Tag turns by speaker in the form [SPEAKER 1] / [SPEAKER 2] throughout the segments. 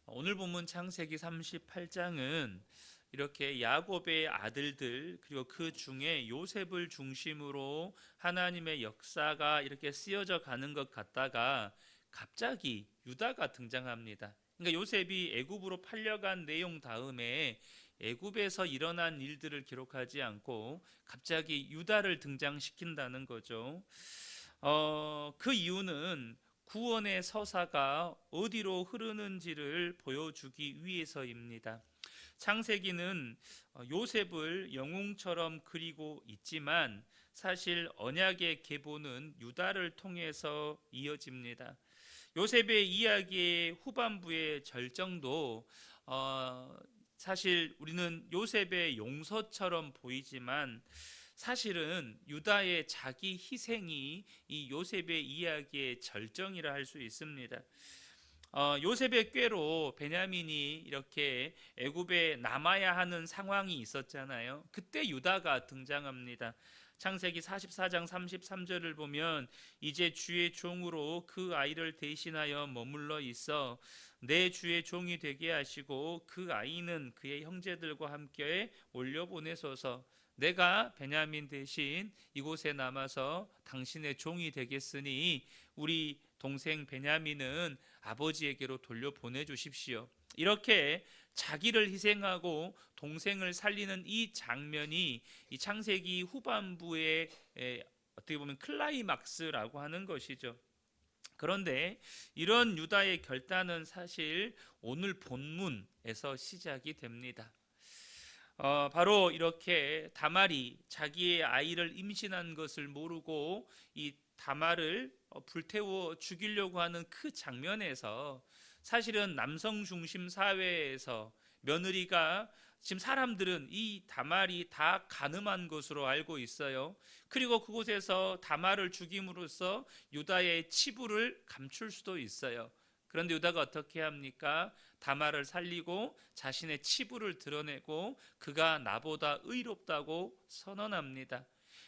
[SPEAKER 1] 오늘 본문 창세기 38장은 이렇게 야곱의 아들들 그리고 그 중에 요셉을 중심으로 하나님의 역사가 이렇게 쓰여져 가는 것 같다가 갑자기 유다가 등장합니다. 그러니까 요셉이 애굽으로 팔려간 내용 다음에 애굽에서 일어난 일들을 기록하지 않고 갑자기 유다를 등장시킨다는 거죠. 그 이유는 구원의 서사가 어디로 흐르는지를 보여주기 위해서입니다. 창세기는 요셉을 영웅처럼 그리고 있지만 사실 언약의 계보는 유다를 통해서 이어집니다. 요셉의 이야기의 후반부의 절정도 사실 우리는 요셉의 용서처럼 보이지만 사실은 유다의 자기 희생이 이 요셉의 이야기의 절정이라 할 수 있습니다. 요셉의 꾀로 베냐민이 이렇게 애굽에 남아야 하는 상황이 있었잖아요. 그때 유다가 등장합니다. 창세기 44장 33절을 보면 이제 주의 종으로 그 아이를 대신하여 머물러 있어 내 주의 종이 되게 하시고 그 아이는 그의 형제들과 함께 올려보내소서. 내가 베냐민 대신 이곳에 남아서 당신의 종이 되겠으니 우리 동생 베냐민은 아버지에게로 돌려보내 주십시오. 이렇게 자기를 희생하고 동생을 살리는 이 장면이 이 창세기 후반부의 어떻게 보면 클라이막스라고 하는 것이죠. 그런데 이런 유다의 결단은 사실 오늘 본문에서 시작이 됩니다. 바로 이렇게 다말이 자기의 아이를 임신한 것을 모르고 이 다말을 불태워 죽이려고 하는 그 장면에서 사실은 남성 중심 사회에서 며느리가 지금 사람들은 이 다말이 다 간음한 것으로 알고 있어요. 그리고 그곳에서 다말을 죽임으로써 유다의 치부를 감출 수도 있어요. 그런데 유다가 어떻게 합니까? 다말을 살리고 자신의 치부를 드러내고 그가 나보다 의롭다고 선언합니다.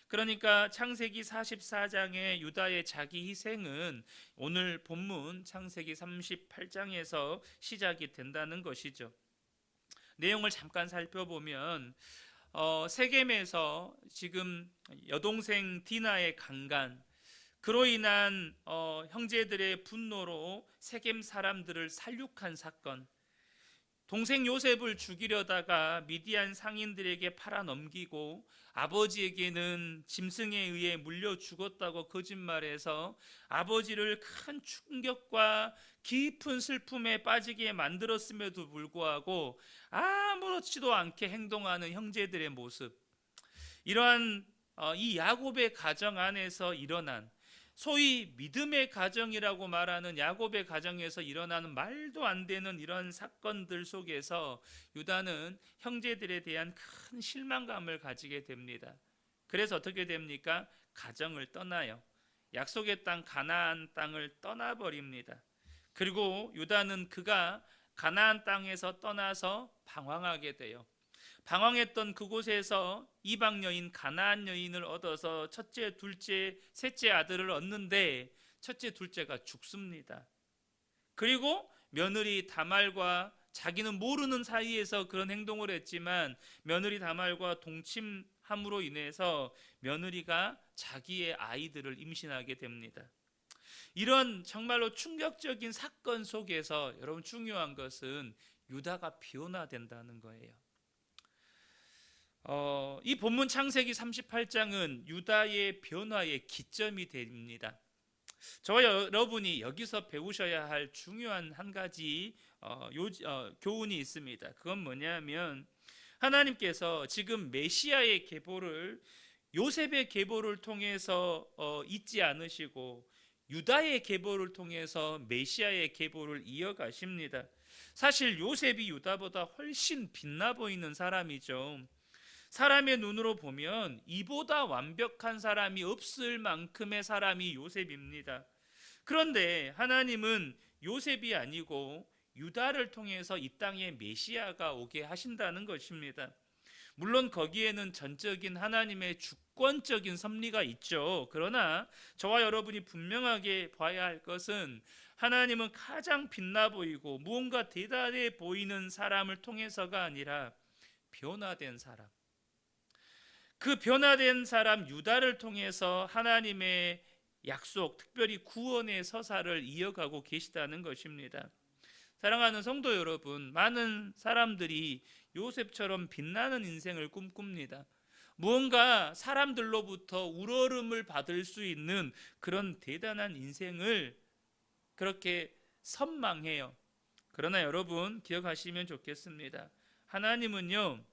[SPEAKER 1] 그러니까 창세기 44장의 유다의 자기 희생은 오늘 본문 창세기 38장에서 시작이 된다는 것이죠. 내용을 잠깐 살펴보면 세겜에서 지금 여동생 디나의 강간, 그로 인한 형제들의 분노로 세겜 사람들을 살육한 사건, 동생 요셉을 죽이려다가 미디안 상인들에게 팔아 넘기고 아버지에게는 짐승에 의해 물려 죽었다고 거짓말해서 아버지를 큰 충격과 깊은 슬픔에 빠지게 만들었음에도 불구하고 아무렇지도 않게 행동하는 형제들의 모습, 이러한 이 야곱의 가정 안에서 일어난 소위 믿음의 가정이라고 말하는 야곱의 가정에서 일어나는 말도 안 되는 이런 사건들 속에서 유다는 형제들에 대한 큰 실망감을 가지게 됩니다. 그래서 어떻게 됩니까? 가정을 떠나요. 약속의 땅 가나안 땅을 떠나버립니다. 그리고 유다는 그가 가나안 땅에서 떠나서 방황하게 돼요. 방황했던 그곳에서 이방 여인 가나안 여인을 얻어서 첫째, 둘째, 셋째 아들을 얻는데 첫째, 둘째가 죽습니다. 그리고 며느리 다말과 자기는 모르는 사이에서 그런 행동을 했지만 며느리 다말과 동침함으로 인해서 며느리가 자기의 아이들을 임신하게 됩니다. 이런 정말로 충격적인 사건 속에서 여러분 중요한 것은 유다가 변화된다는 거예요. 이 본문 창세기 38장은 유다의 변화의 기점이 됩니다. 저와 여러분이 여기서 배우셔야 할 중요한 한 가지 교훈이 있습니다. 그건 뭐냐면 하나님께서 지금 메시아의 계보를 요셉의 계보를 통해서 잊지 않으시고 유다의 계보를 통해서 메시아의 계보를 이어가십니다. 사실 요셉이 유다보다 훨씬 빛나 보이는 사람이죠. 사람의 눈으로 보면 이보다 완벽한 사람이 없을 만큼의 사람이 요셉입니다. 그런데 하나님은 요셉이 아니고 유다를 통해서 이 땅에 메시아가 오게 하신다는 것입니다. 물론 거기에는 전적인 하나님의 주권적인 섭리가 있죠. 그러나 저와 여러분이 분명하게 봐야 할 것은 하나님은 가장 빛나 보이고 무언가 대단해 보이는 사람을 통해서가 아니라 변화된 사람, 그 변화된 사람 유다를 통해서 하나님의 약속, 특별히 구원의 서사를 이어가고 계시다는 것입니다. 사랑하는 성도 여러분, 많은 사람들이 요셉처럼 빛나는 인생을 꿈꿉니다. 무언가 사람들로부터 우러름을 받을 수 있는 그런 대단한 인생을 그렇게 선망해요. 그러나 여러분 기억하시면 좋겠습니다. 하나님은요,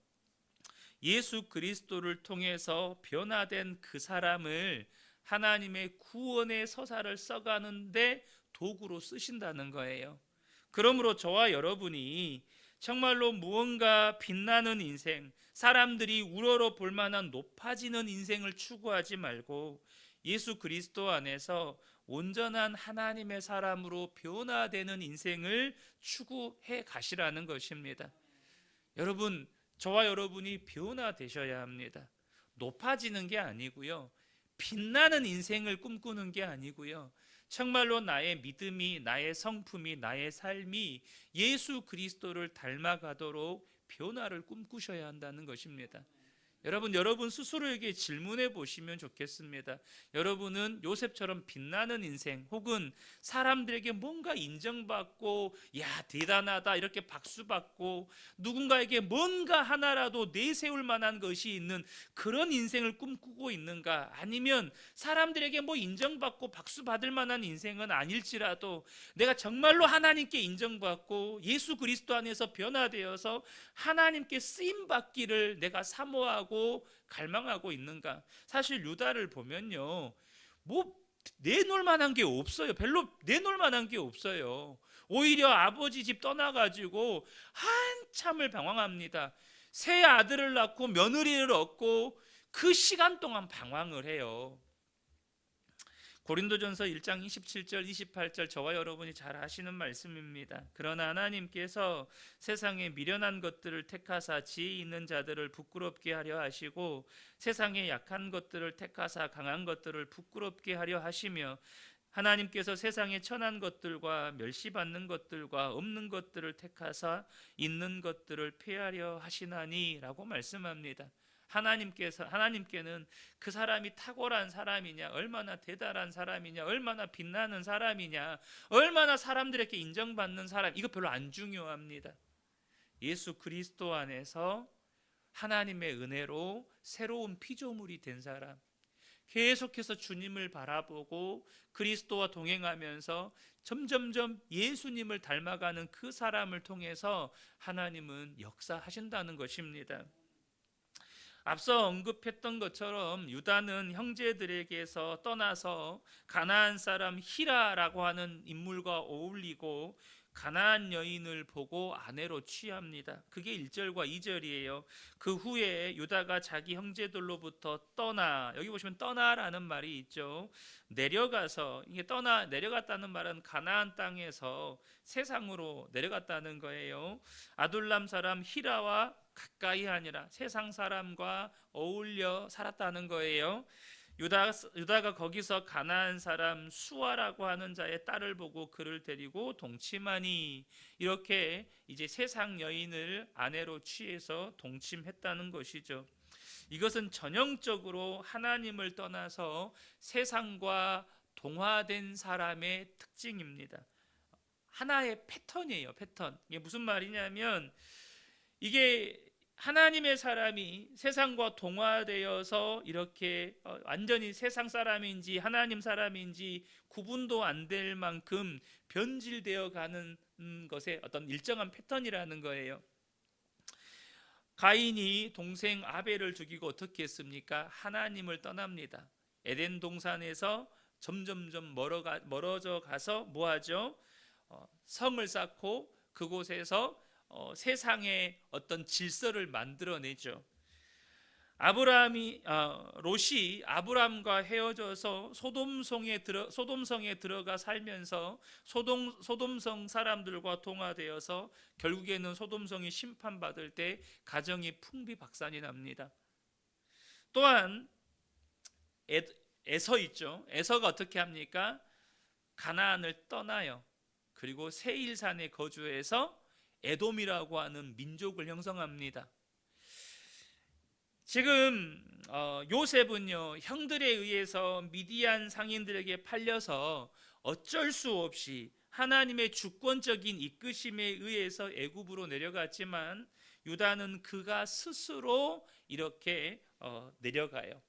[SPEAKER 1] 예수 그리스도를 통해서 변화된 그 사람을 하나님의 구원의 서사를 써가는데 도구로 쓰신다는 거예요. 그러므로 저와 여러분이 정말로 무언가 빛나는 인생, 사람들이 우러러 볼 만한 높아지는 인생을 추구하지 말고 예수 그리스도 안에서 온전한 하나님의 사람으로 변화되는 인생을 추구해 가시라는 것입니다. 여러분, 저와 여러분이 변화되셔야 합니다. 높아지는 게 아니고요, 빛나는 인생을 꿈꾸는 게 아니고요, 정말로 나의 믿음이, 나의 성품이, 나의 삶이 예수 그리스도를 닮아가도록 변화를 꿈꾸셔야 한다는 것입니다. 여러분 스스로에게 질문해 보시면 좋겠습니다. 여러분은 요셉처럼 빛나는 인생, 혹은 사람들에게 뭔가 인정받고 야 대단하다 이렇게 박수받고 누군가에게 뭔가 하나라도 내세울 만한 것이 있는 그런 인생을 꿈꾸고 있는가? 아니면 사람들에게 뭐 인정받고 박수받을 만한 인생은 아닐지라도 내가 정말로 하나님께 인정받고 예수 그리스도 안에서 변화되어서 하나님께 쓰임받기를 내가 사모하고 갈망하고 있는가? 사실 유다를 보면요, 뭐 내놓을 만한 게 없어요. 별로 내놓을 만한 게 없어요. 오히려 아버지 집 떠나가지고 한참을 방황합니다. 새 아들을 낳고 며느리를 얻고 그 시간 동안 방황을 해요. 고린도전서 1장 27절 28절 저와 여러분이 잘 아시는 말씀입니다. 그러나 하나님께서 세상의 미련한 것들을 택하사 지혜 있는 자들을 부끄럽게 하려 하시고 세상의 약한 것들을 택하사 강한 것들을 부끄럽게 하려 하시며 하나님께서 세상의 천한 것들과 멸시받는 것들과 없는 것들을 택하사 있는 것들을 폐하려 하시나니 라고 말씀합니다. 하나님께는 그 사람이 탁월한 사람이냐, 얼마나 대단한 사람이냐, 얼마나 빛나는 사람이냐, 얼마나 사람들에게 인정받는 사람, 이거 별로 안 중요합니다. 예수 그리스도 안에서 하나님의 은혜로 새로운 피조물이 된 사람, 계속해서 주님을 바라보고 그리스도와 동행하면서 점점점 예수님을 닮아가는 그 사람을 통해서 하나님은 역사하신다는 것입니다. 앞서 언급했던 것처럼 유다는 형제들에게서 떠나서 가나안 사람 히라라고 하는 인물과 어울리고 가나안 여인을 보고 아내로 취합니다. 그게 1절과 2절이에요. 그 후에 유다가 자기 형제들로부터 떠나, 여기 보시면 떠나라는 말이 있죠. 내려가서, 이게 내려갔다는 말은 가나안 땅에서 세상으로 내려갔다는 거예요. 아둘람 사람 히라와 가까이 아니라 세상 사람과 어울려 살았다는 거예요. 유다가 거기서 가나안 사람 수아라고 하는 자의 딸을 보고 그를 데리고 동침하니, 이렇게 이제 세상 여인을 아내로 취해서 동침했다는 것이죠. 이것은 전형적으로 하나님을 떠나서 세상과 동화된 사람의 특징입니다. 하나의 패턴이에요. 패턴. 이게 무슨 말이냐면, 이게 하나님의 사람이 세상과 동화되어서 이렇게 완전히 세상 사람인지 하나님 사람인지 구분도 안 될 만큼 변질되어 가는 것의 어떤 일정한 패턴이라는 거예요. 가인이 동생 아벨을 죽이고 어떻게 했습니까? 하나님을 떠납니다. 에덴 동산에서 점점점 멀어져 가서 뭐하죠? 성을 쌓고 그곳에서 세상의 어떤 질서를 만들어내죠. 롯이 아브람과 헤어져서 소돔성에 들어가 살면서 소돔성 사람들과 동화되어서 결국에는 소돔성이 심판받을 때 가정이 풍비박산이 납니다. 또한 에서 있죠. 에서가 어떻게 합니까? 가나안을 떠나요. 그리고 세일산에 거주해서 에돔이라고 하는 민족을 형성합니다. 지금 요셉은요, 형들에 의해서 미디안 상인들에게 팔려서 어쩔 수 없이 하나님의 주권적인 이끄심에 의해서 애굽으로 내려갔지만, 유다는 그가 스스로 이렇게 내려가요.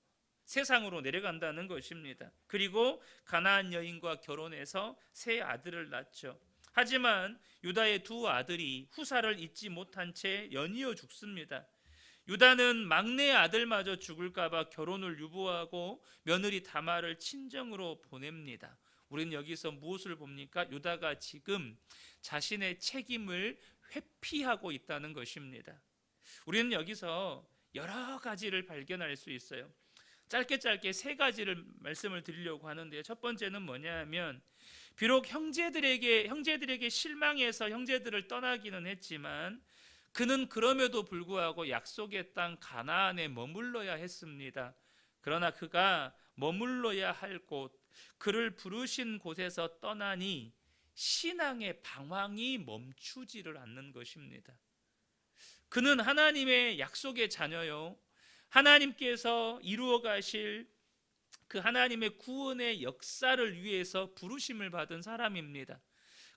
[SPEAKER 1] 세상으로 내려간다는 것입니다. 그리고 가나안 여인과 결혼해서 세 아들을 낳죠. 하지만 유다의 두 아들이 후사를 잊지 못한 채 연이어 죽습니다. 유다는 막내 아들마저 죽을까봐 결혼을 유보하고 며느리 다말을 친정으로 보냅니다. 우리는 여기서 무엇을 봅니까? 유다가 지금 자신의 책임을 회피하고 있다는 것입니다. 우리는 여기서 여러 가지를 발견할 수 있어요. 짧게 세 가지를 말씀을 드리려고 하는데요. 첫 번째는 뭐냐면, 비록 형제들에게 실망해서 형제들을 떠나기는 했지만 그는 그럼에도 불구하고 약속의 땅 가나안에 머물러야 했습니다. 그러나 그가 머물러야 할 곳, 그를 부르신 곳에서 떠나니 신앙의 방황이 멈추지를 않는 것입니다. 그는 하나님의 약속의 자녀요, 하나님께서 이루어 가실 그 하나님의 구원의 역사를 위해서 부르심을 받은 사람입니다.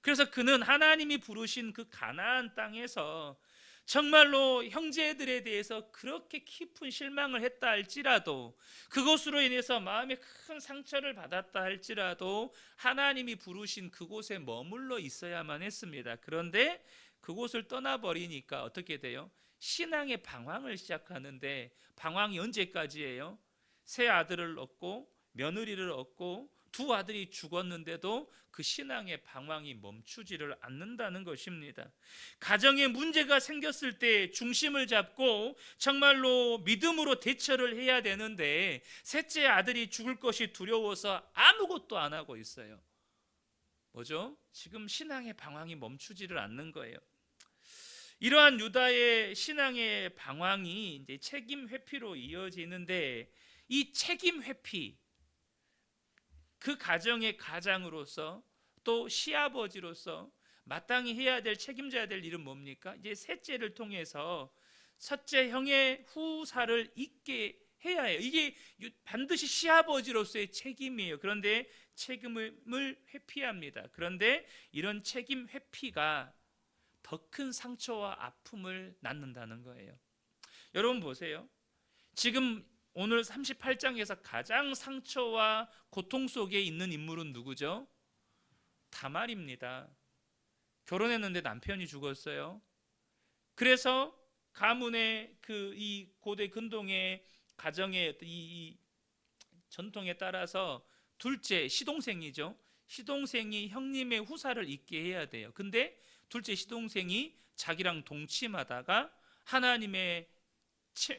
[SPEAKER 1] 그래서 그는 하나님이 부르신 그 가나안 땅에서 정말로 형제들에 대해서 그렇게 깊은 실망을 했다 할지라도, 그것으로 인해서 마음에 큰 상처를 받았다 할지라도 하나님이 부르신 그곳에 머물러 있어야만 했습니다. 그런데 그곳을 떠나버리니까 어떻게 돼요? 신앙의 방황을 시작하는데, 방황이 언제까지예요? 세 아들을 얻고 며느리를 얻고 두 아들이 죽었는데도 그 신앙의 방황이 멈추지를 않는다는 것입니다. 가정에 문제가 생겼을 때 중심을 잡고 정말로 믿음으로 대처를 해야 되는데, 셋째 아들이 죽을 것이 두려워서 아무것도 안 하고 있어요. 뭐죠? 지금 신앙의 방황이 멈추지를 않는 거예요. 이러한 유다의 신앙의 방황이 이제 책임 회피로 이어지는데, 이 책임 회피, 그 가정의 가장으로서 또 시아버지로서 마땅히 해야 될, 책임져야 될 일은 뭡니까? 이제 셋째를 통해서 첫째 형의 후사를 잊게 해야 해요. 이게 반드시 시아버지로서의 책임이에요. 그런데 책임을 회피합니다. 그런데 이런 책임 회피가 더 큰 상처와 아픔을 낳는다는 거예요. 여러분 보세요. 지금 오늘 38장에서 가장 상처와 고통 속에 있는 인물은 누구죠? 다말입니다. 결혼했는데 남편이 죽었어요. 그래서 가문의 이 고대 근동의 가정의 이 전통에 따라서 둘째 시동생이죠. 시동생이 형님의 후사를 잊게 해야 돼요. 근데 둘째 시동생이 자기랑 동침하다가 하나님의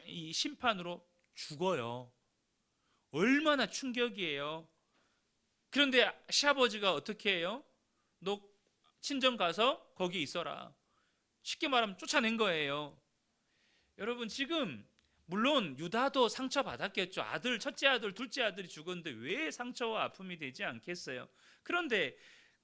[SPEAKER 1] 이 심판으로 죽어요. 얼마나 충격이에요. 그런데 시아버지가 어떻게 해요? 너 친정 가서 거기 있어라. 쉽게 말하면 쫓아낸 거예요. 여러분, 지금 물론 유다도 상처받았겠죠. 첫째 아들, 둘째 아들이 죽었는데 왜 상처와 아픔이 되지 않겠어요? 그런데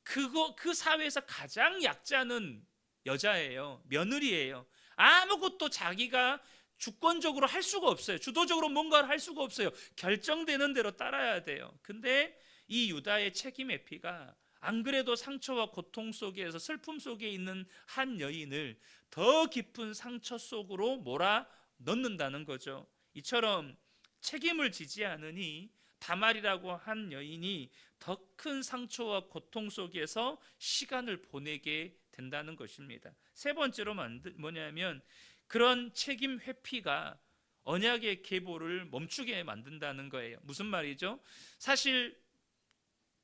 [SPEAKER 1] 그 사회에서 가장 약자는 여자예요. 며느리예요. 아무것도 자기가 주권적으로 할 수가 없어요. 주도적으로 뭔가를 할 수가 없어요. 결정되는 대로 따라야 돼요. 근데 이 유다의 책임 회피가 안 그래도 상처와 고통 속에서 슬픔 속에 있는 한 여인을 더 깊은 상처 속으로 몰아 넣는다는 거죠. 이처럼 책임을 지지 않으니 다말이라고 한 여인이 더 큰 상처와 고통 속에서 시간을 보내게 된다는 것입니다. 세 번째로 뭐냐면, 그런 책임 회피가 언약의 계보를 멈추게 만든다는 거예요. 무슨 말이죠? 사실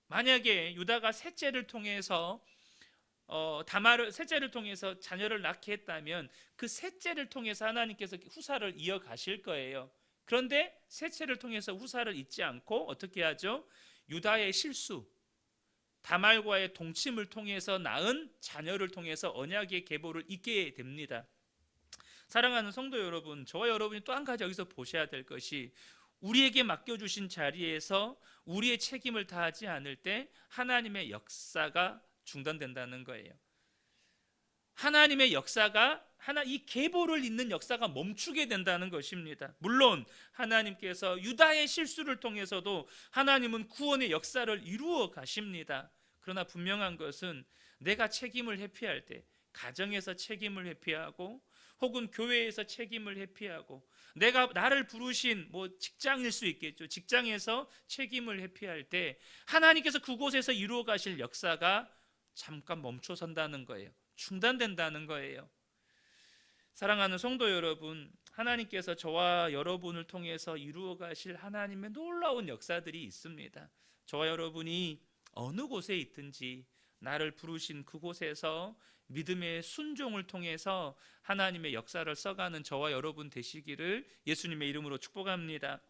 [SPEAKER 1] 만약에 유다가 셋째를 통해서 셋째를 통해서 자녀를 낳게 했다면 그 셋째를 통해서 하나님께서 후사를 이어가실 거예요. 그런데 셋째를 통해서 후사를 잊지 않고 어떻게 하죠? 유다의 실수, 다말과의 동침을 통해서 낳은 자녀를 통해서 언약의 계보를 잇게 됩니다. 사랑하는 성도 여러분, 저와 여러분이 또 한 가지 여기서 보셔야 될 것이, 우리에게 맡겨주신 자리에서 우리의 책임을 다하지 않을 때 하나님의 역사가 중단된다는 거예요. 하나님의 역사가 이 계보를 잇는 역사가 멈추게 된다는 것입니다. 물론 하나님께서 유다의 실수를 통해서도 하나님은 구원의 역사를 이루어 가십니다. 그러나 분명한 것은 내가 책임을 회피할 때, 가정에서 책임을 회피하고 혹은 교회에서 책임을 회피하고 나를 부르신 직장일 수 있겠죠. 직장에서 책임을 회피할 때 하나님께서 그곳에서 이루어 가실 역사가 잠깐 멈춰선다는 거예요. 중단된다는 거예요. 사랑하는 성도 여러분, 하나님께서 저와 여러분을 통해서 이루어 가실 하나님의 놀라운 역사들이 있습니다. 저와 여러분이 어느 곳에 있든지 나를 부르신 그곳에서 믿음의 순종을 통해서 하나님의 역사를 써가는 저와 여러분 되시기를 예수님의 이름으로 축복합니다.